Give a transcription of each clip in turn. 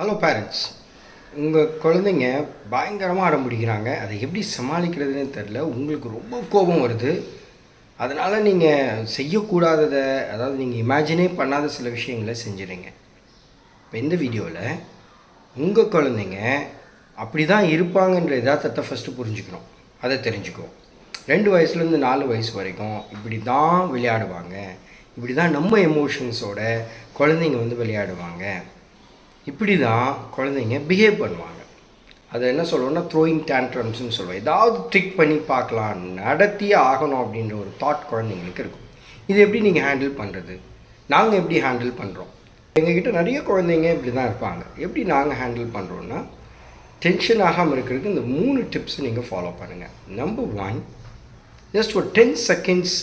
Hello parents, உங்கள் குழந்தைங்க பயங்கரமாக அடம் பிடிக்கிறாங்க. அதை எப்படி சமாளிக்கிறதுனே தெரில. உங்களுக்கு ரொம்ப கோபம் வருது. அதனால் நீங்கள் செய்யக்கூடாததை, அதாவது நீங்கள் இமேஜினே பண்ணாத சில விஷயங்களை செஞ்சுறீங்க. இப்போ இந்த வீடியோவில் உங்கள் குழந்தைங்க அப்படி தான் இருப்பாங்கன்ற யதார்த்தத்தை ஃபஸ்ட்டு புரிஞ்சுக்கணும். அதை தெரிஞ்சுக்குவோம். 2 வயசுலேருந்து 4 வயசு வரைக்கும் இப்படி தான் விளையாடுவாங்க. இப்படி தான் நம்ம எமோஷன்ஸோட குழந்தைங்க விளையாடுவாங்க. இப்படி தான் குழந்தைங்க பிஹேவ் பண்ணுவாங்க. அதை என்ன சொல்லுவோம்னா த்ரோயிங் டேண்ட்ரம்ஸ்னு சொல்லுவோம். ஏதாவது ட்ரிக் பண்ணி பார்க்கலாம், நடத்தியே ஆகணும் அப்படின்ற ஒரு தாட் குழந்தைங்களுக்கு இருக்கும். இது எப்படி நீங்கள் ஹேண்டில் பண்ணுறது? நாங்கள் எப்படி ஹேண்டில் பண்ணுறோம்? எங்ககிட்ட நிறைய குழந்தைங்க இப்படி தான் இருப்பாங்க. எப்படி நாங்கள் ஹேண்டில் பண்ணுறோன்னா, டென்ஷன் ஆகாமல் இருக்கிறதுக்கு இந்த 3 டிப்ஸ் நீங்கள் ஃபாலோ பண்ணுங்கள். நம்பர் 1, ஜஸ்ட் ஒரு 10 செகண்ட்ஸ்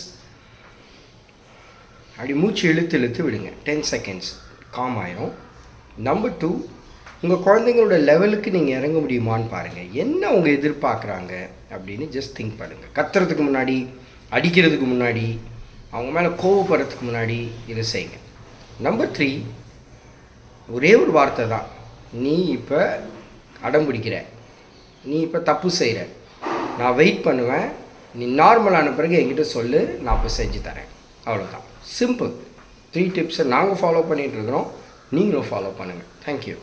அப்படி மூச்சு இழுத்து விடுங்க. 10 செகண்ட்ஸ் காம் ஆயிரும். நம்பர் 2, உங்கள் குழந்தைங்களோட லெவலுக்கு நீங்கள் இறங்க முடியுமான்னு பாருங்கள். என்ன அவங்க எதிர்பார்க்குறாங்க அப்படின்னு ஜஸ்ட் திங்க் பண்ணுங்கள். கத்துறதுக்கு முன்னாடி, அடிக்கிறதுக்கு முன்னாடி, அவங்க மேலே கோவப்படுறதுக்கு முன்னாடி இதை செய்யுங்க. நம்பர் 3, ஒரே ஒரு வார்த்தை தான். நீ இப்போ அடம் பிடிக்கிற, நீ இப்போ தப்பு செய்கிற, நான் வெயிட் பண்ணுவேன், நீ நார்மலான பிறகு என்கிட்ட சொல்லு, நான் இப்போ செஞ்சு தரேன். அவ்வளோதான். சிம்பிள். 3 டிப்ஸை நாங்கள் ஃபாலோ பண்ணிகிட்ருக்குறோம். நீங்களும் ஃபாலோ பண்ணுங்கள். தேங்க்யூ.